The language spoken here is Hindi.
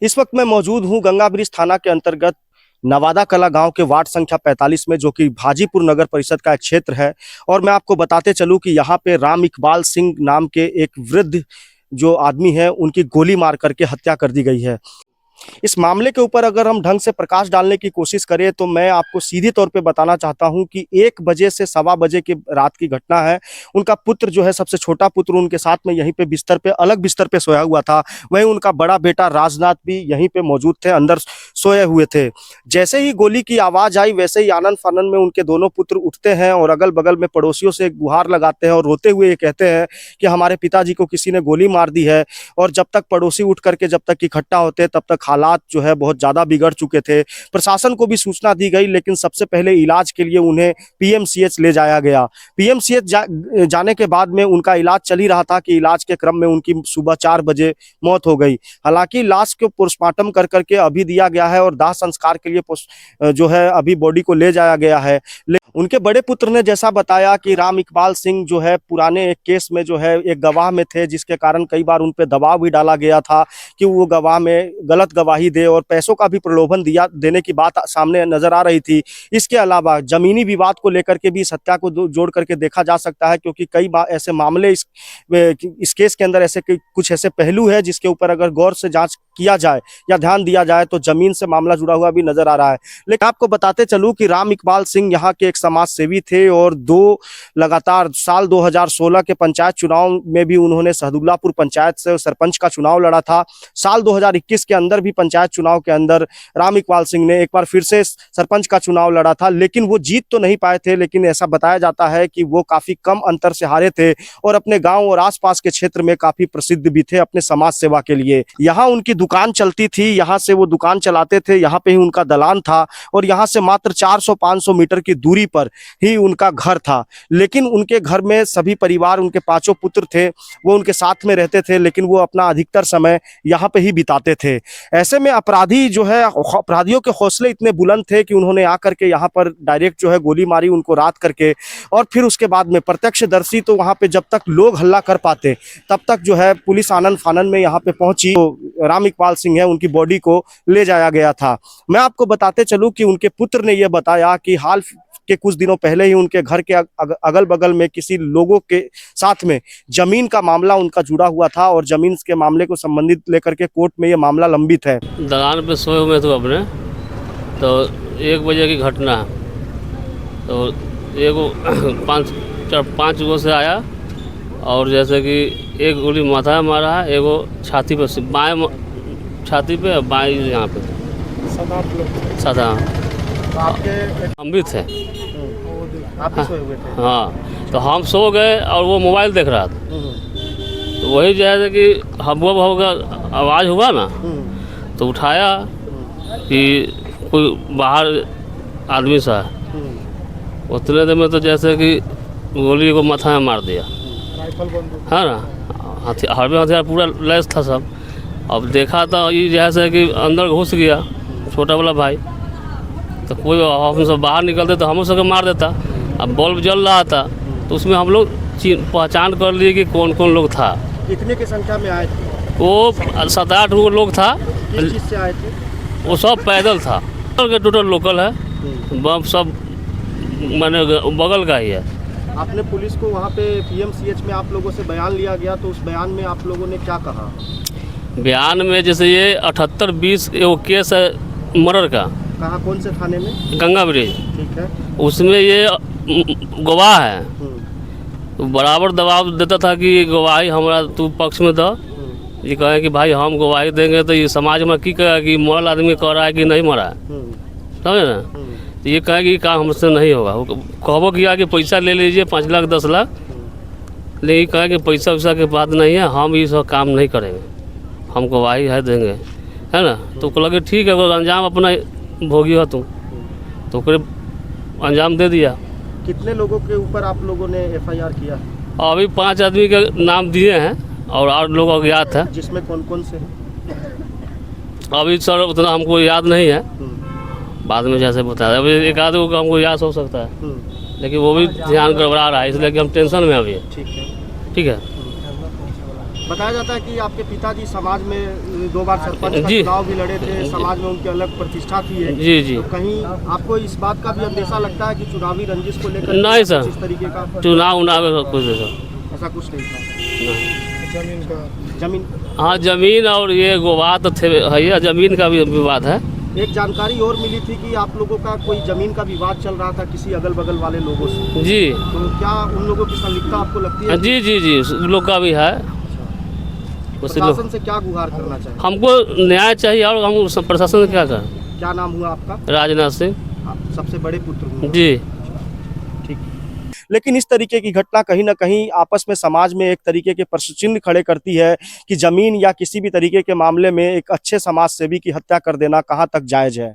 इस वक्त मैं मौजूद हूं गंगा ब्रिज थाना के अंतर्गत नवादा कला गांव के वार्ड संख्या 45 में, जो कि भाजीपुर नगर परिषद का एक क्षेत्र है। और मैं आपको बताते चलूं कि यहाँ पे राम इकबाल सिंह नाम के एक वृद्ध जो आदमी है, उनकी गोली मार करके हत्या कर दी गई है। इस मामले के ऊपर अगर हम ढंग से प्रकाश डालने की कोशिश करें तो मैं आपको सीधे तौर पे बताना चाहता हूं कि 1 बजे से सवा बजे की रात की घटना है। उनका पुत्र जो है, सबसे छोटा पुत्र, उनके साथ में यहीं पे बिस्तर पे, अलग बिस्तर पे सोया हुआ था। वहीं उनका बड़ा बेटा राजनाथ भी यहीं पे मौजूद थे, अंदर सोए हुए थे। जैसे ही गोली की आवाज आई, वैसे ही आनन फानन में उनके दोनों पुत्र उठते हैं और अगल बगल में पड़ोसियों से गुहार लगाते हैं और रोते हुए ये कहते हैं कि हमारे पिताजी को किसी ने गोली मार दी है। और जब तक पड़ोसी उठ करके जब तक इकट्ठा होते, तब तक हालात जो है बहुत ज़्यादा बिगड़ चुके थे। प्रशासन को भी सूचना दी गई, लेकिन सबसे पहले इलाज के लिए उन्हें पीएमसीएच ले जाया गया। पीएमसीएच जाने के बाद में उनका इलाज चल ही रहा था कि इलाज के क्रम में उनकी सुबह 4 बजे मौत हो गई। हालांकि लाश को पोस्टमार्टम कर करके अभी दिया गया है और दाह संस्कार के लिए जो है अभी बॉडी को ले जाया गया है। उनके बड़े पुत्र ने जैसा बताया कि राम इकबाल सिंह जो है पुराने एक केस में जो है एक गवाह में थे, जिसके कारण कई बार उन पे दबाव भी डाला गया था कि वो गवाह में गलत गवाही दे, और पैसों का भी प्रलोभन देने की बात सामने नजर आ रही थी। इसके अलावा जमीनी विवाद को लेकर के भी इस हत्या को जोड़ करके देखा जा सकता है, क्योंकि कई ऐसे मामले इस केस के अंदर ऐसे कुछ ऐसे पहलू है जिसके ऊपर अगर गौर से जांच किया जाए या ध्यान दिया जाए तो जमीन से मामला जुड़ा हुआ भी नजर आ रहा है। लेकिन आपको बताते चलूं कि राम इकबाल सिंह यहाँ के एक समाज सेवी थे और लगातार साल 2016 के पंचायत चुनाव में भी उन्होंने सहदुल्लापुर पंचायत से सरपंच का चुनाव लड़ा था। साल 2021 के अंदर भी पंचायत चुनाव के अंदर राम इकबाल सिंह ने एक बार फिर से सरपंच का चुनाव लड़ा था, लेकिन वो जीत तो नहीं पाए थे। लेकिन ऐसा बताया जाता है कि वो काफी कम अंतर से हारे थे और अपने गांव और आसपास के क्षेत्र में काफी प्रसिद्ध भी थे अपने समाज सेवा के लिए। यहाँ उनकी दुकान चलती थी, यहाँ से वो दुकान चलाते थे, यहाँ पे ही उनका दलान था और यहाँ से मात्र 400-500 मीटर की दूरी पर ही उनका घर था। लेकिन उनके घर में सभी परिवार, उनके 5 पुत्र थे, वो उनके साथ में रहते थे, लेकिन वो अपना अधिकतर समय यहाँ पे ही बिताते थे। ऐसे में अपराधी जो है, अपराधियों के हौसले इतने बुलंद थे कि उन्होंने आकर के यहाँ पर डायरेक्ट जो है गोली मारी उनको रात करके। और फिर उसके बाद में प्रत्यक्षदर्शी तो वहाँ पे जब तक लोग हल्ला कर पाते तब तक जो है पुलिस आनन फानन में यहाँ पे पहुंची, तो राम इकबाल सिंह है उनकी बॉडी को ले जाया गया था। मैं आपको बताते चलूं कि उनके पुत्र ने यह बताया कि हाल के कुछ दिनों पहले ही उनके घर के अगल बगल में किसी लोगों के साथ में जमीन का मामला उनका जुड़ा हुआ था और जमीन के मामले को संबंधित लेकर के कोर्ट में यह मामला लंबित है। दलान पे सोए हुए थे अपने, तो 1 बजे की घटना है। तो एगो 5 गो से आया और जैसे कि एक गोली माथा में मारा है, एगो छाती पे, बाएं छाती पे, बाएं यहाँ पे सदा। हम भी थे, आप भी सोए हुए थे? हाँ, तो हम सो गए और वो मोबाइल देख रहा था। तो वही जैसे कि हवा होगा आवाज़ हुआ ना, तो उठाया कि कोई बाहर आदमी सा है। उतने देर में तो जैसे कि गोली को माथा में मार दिया, है ना। हथियार पूरा लैस था सब। अब देखा तो ये जैसे कि अंदर घुस गया छोटा वाला भाई, तो कोई हम सब बाहर निकलते तो हम सबको मार देता। अब बल्ब जल रहा था तो उसमें हम लोग पहचान कर लिए कि कौन कौन लोग था। कितने की संख्या में आए थे? वो 7-8 लोग था। किस चीज़ से आए थे? वो सब पैदल था। टोटल लोकल है, सब मैंने बगल का ही है। आपने पुलिस को वहाँ पे पीएमसीएच में आप लोगों से बयान लिया गया, तो उस बयान में आप लोगों ने क्या कहा? बयान में जैसे ये 78-20 वो केस है मर्डर का। कहाँ, कौन से थाने में? गंगा ब्रिज। ठीक है। उसमें ये गवाह है, तो बराबर दबाव देता था कि गवाही हमारा तू पक्ष में दो। ये कहे कि भाई हम गवाही देंगे तो ये समाज में की कहेगा कि मरल आदमी कह रहा है कि नहीं मरा है, समझे ना। तो ये कहे कि काम हमसे नहीं होगा। कहबो किया कि पैसा ले लीजिए 5 लाख 10 लाख, लेकिन कहे कि पैसा वैसा के बात नहीं है, हम ये सब काम नहीं करेंगे, हम गवाही है देंगे, है ना। तो लगे ठीक है, वो अंजाम अपना भोगी हो तुम, तो अंजाम दे दिया। कितने लोगों के ऊपर आप लोगों ने एफआईआर किया? अभी 5 आदमी के नाम दिए हैं और 8 लोग अज्ञात है। जिसमें कौन कौन से हैं? अभी सर उतना हमको याद नहीं है, बाद में जैसे बताया। अभी एक आदमी को हमको याद हो सकता है, लेकिन वो भी ध्यान गड़बड़ा रहा है, इसलिए कि हम टेंशन में अभी। ठीक है, ठीक है। बताया जाता है कि आपके पिताजी समाज में 2 बार सरपंच का जी। चुनाव भी लड़े थे, समाज में उनकी अलग प्रतिष्ठा थी है। जी जी। तो कहीं आपको इस बात का भी अंदेशा लगता है कि चुनावी रंजिश को लेकर नहीं सर। इस तरीके का चुनाव उनाव का कुछ नहीं सर। ऐसा कुछ नहीं था? नहीं। जमीन का जमीन हाँ जमीन और ये विवाद थे है, ये जमीन का भी विवाद है। एक जानकारी और मिली थी कि आप लोगों का कोई जमीन का विवाद चल रहा था किसी अगल बगल वाले लोगों से। जी तो क्या उन लोगों की संलिप्तता आपको लगती है? जी जी जी, उन लोग का भी है। उसी लोग प्रशासन से क्या गुहार करना चाहिए? हमको न्याय चाहिए और हम प्रशासन से क्या करें। क्या नाम हुआ आपका? राजनाथ सिंह। आप सबसे बड़े पुत्र हुए। जी। ठीक। लेकिन इस तरीके की घटना कहीं ना कहीं आपस में समाज में एक तरीके के प्रश्न चिन्ह खड़े करती है कि जमीन या किसी भी तरीके के मामले में एक अच्छे समाज सेवी की हत्या कर देना कहाँ तक जायज है।